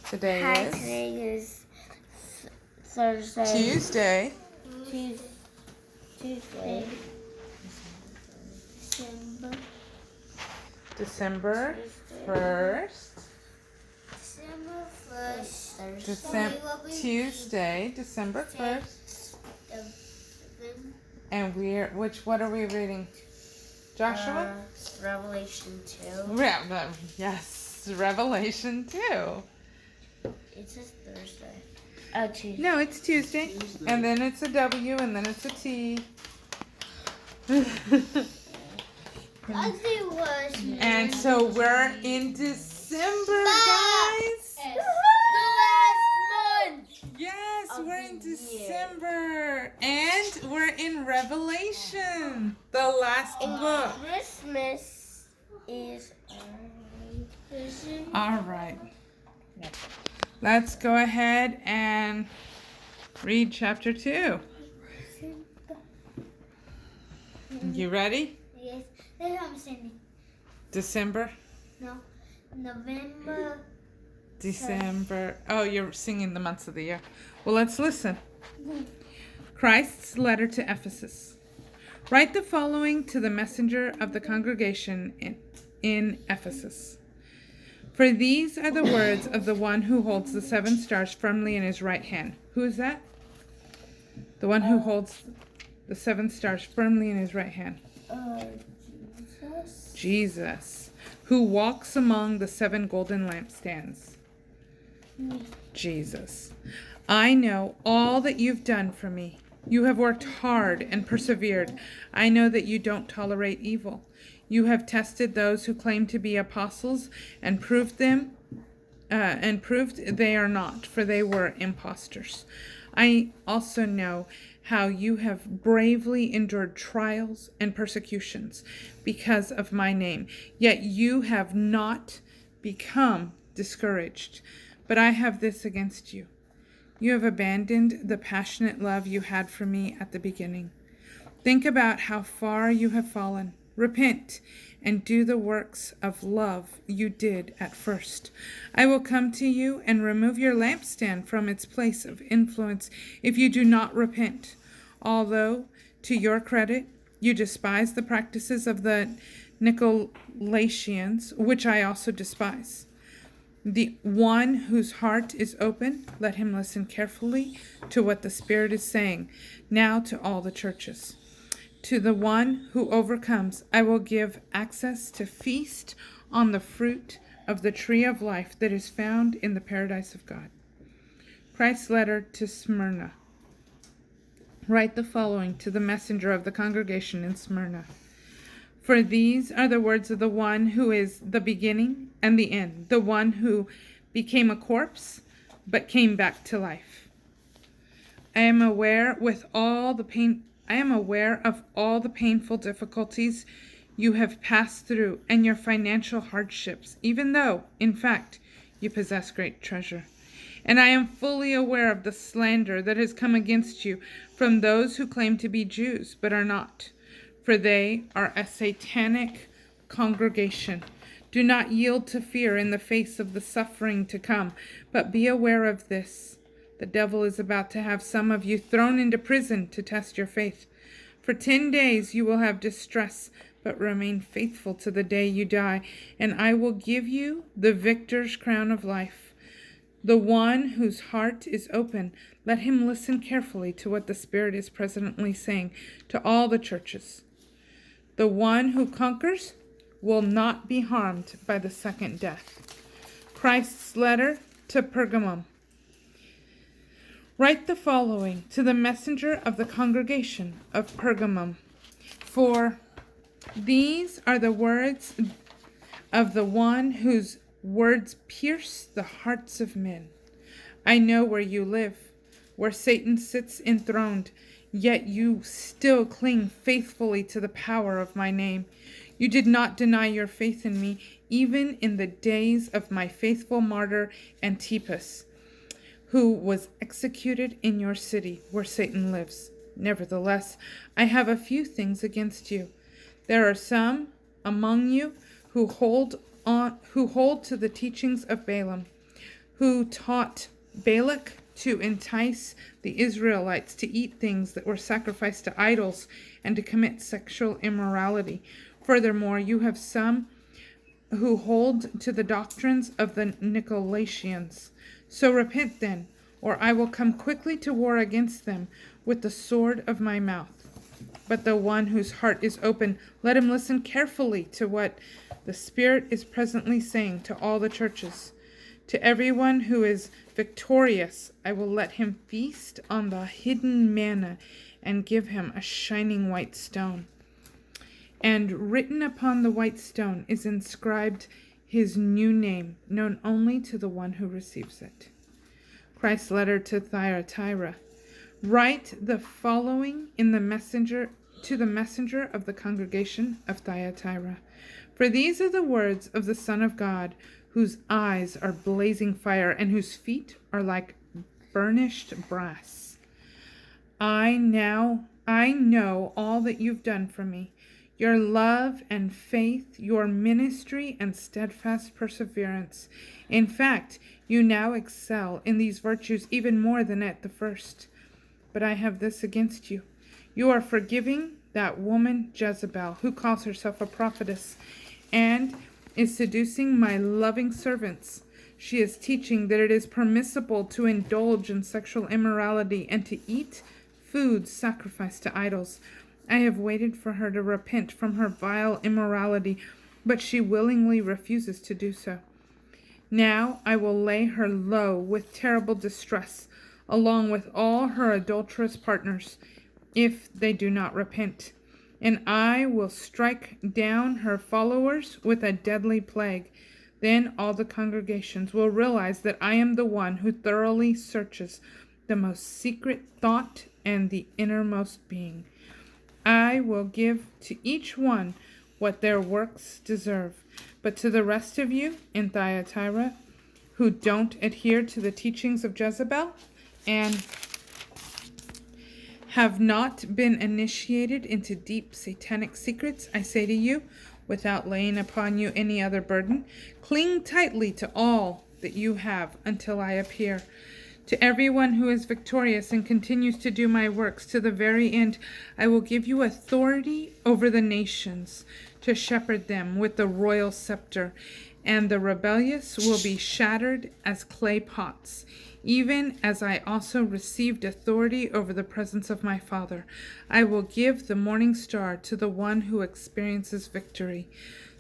Today is Thursday. Tuesday. Tuesday. December 1st. Tuesday, December 1st. And what are we reading? Joshua? Revelation 2. Yes, Revelation 2. It says Thursday. Oh, Tuesday. No, it's Tuesday. And then it's a W, and then it's a T. And so we're in December, guys. The last month. Yes, we're in December. And we're in Revelation, the last book. Christmas is All right. Let's go ahead and read chapter 2. You ready? Yes. That's what I'm saying. December? No. November. December. Oh, you're singing the months of the year. Well, let's listen. Christ's letter to Ephesus. Write the following to the messenger of the congregation in Ephesus. For these are the words of the one who holds the 7 stars firmly in his right hand. Who is that? The one who holds the 7 stars firmly in his right hand. Jesus. Who walks among the 7 golden lampstands. Jesus. I know all that you've done for me. You have worked hard and persevered. I know that you don't tolerate evil. You have tested those who claim to be apostles and proved they are not, for they were impostors. I also know how you have bravely endured trials and persecutions because of my name. Yet you have not become discouraged. But I have this against you. You have abandoned the passionate love you had for me at the beginning. Think about how far you have fallen. Repent and do the works of love you did at first. I will come to you and remove your lampstand from its place of influence if you do not repent. Although, to your credit, you despise the practices of the Nicolaitans, which I also despise. The one whose heart is open, let him listen carefully to what the Spirit is saying now to all the churches. To the one who overcomes, I will give access to feast on the fruit of the tree of life that is found in the paradise of God. Christ's letter to Smyrna. Write the following to the messenger of the congregation in Smyrna. For these are the words of the one who is the beginning and the end, the one who became a corpse but came back to life. I am aware of all the painful difficulties you have passed through and your financial hardships, even though, in fact, you possess great treasure. And I am fully aware of the slander that has come against you from those who claim to be Jews but are not, for they are a satanic congregation. Do not yield to fear in the face of the suffering to come, but be aware of this. The devil is about to have some of you thrown into prison to test your faith. For 10 days you will have distress, but remain faithful to the day you die, and I will give you the victor's crown of life. The one whose heart is open, let him listen carefully to what the Spirit is presently saying to all the churches. The one who conquers will not be harmed by the second death. Christ's letter to Pergamum. Write the following to the messenger of the congregation of Pergamum. For these are the words of the one whose words pierce the hearts of men. I know where you live, where Satan sits enthroned, yet you still cling faithfully to the power of my name. You did not deny your faith in me, even in the days of my faithful martyr Antipas, who was executed in your city where Satan lives. Nevertheless, I have a few things against you. There are some among you who hold to the teachings of Balaam, who taught Balak to entice the Israelites to eat things that were sacrificed to idols and to commit sexual immorality. Furthermore, you have some who hold to the doctrines of the Nicolaitans. So repent then, or I will come quickly to war against them with the sword of my mouth. But the one whose heart is open, let him listen carefully to what the Spirit is presently saying to all the churches. To everyone who is victorious, I will let him feast on the hidden manna and give him a shining white stone. And written upon the white stone is inscribed his new name, known only to the one who receives it. Christ's letter to Thyatira. Write the following to the messenger of the congregation of Thyatira. For these are the words of the Son of God, whose eyes are blazing fire and whose feet are like burnished brass. I know all that you've done for me, your love and faith, your ministry and steadfast perseverance. In fact, you now excel in these virtues even more than at the first. But I have this against you. You are forgiving that woman Jezebel, who calls herself a prophetess, and is seducing my loving servants. She is teaching that it is permissible to indulge in sexual immorality and to eat foods sacrificed to idols. I have waited for her to repent from her vile immorality, but she willingly refuses to do so. Now I will lay her low with terrible distress, along with all her adulterous partners, if they do not repent. And I will strike down her followers with a deadly plague. Then all the congregations will realize that I am the one who thoroughly searches the most secret thought and the innermost being. I will give to each one what their works deserve. But to the rest of you in Thyatira who don't adhere to the teachings of Jezebel and have not been initiated into deep satanic secrets, I say to you, without laying upon you any other burden, cling tightly to all that you have until I appear. To everyone who is victorious and continues to do my works to the very end, I will give you authority over the nations to shepherd them with the royal scepter, and the rebellious will be shattered as clay pots, even as I also received authority over the presence of my Father. I will give the morning star to the one who experiences victory.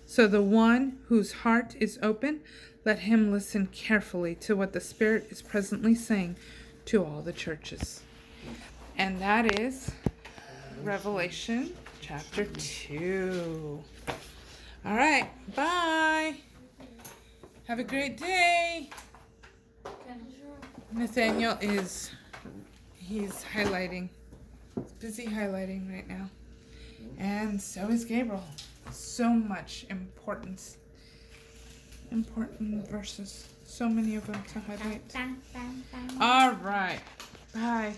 So the one whose heart is open, let him listen carefully to what the Spirit is presently saying to all the churches. And that is Revelation chapter 2. All right, bye. Have a great day. Nathaniel he's highlighting. He's busy highlighting right now. And so is Gabriel. So much important verses. So many of them to highlight. All right. Bye.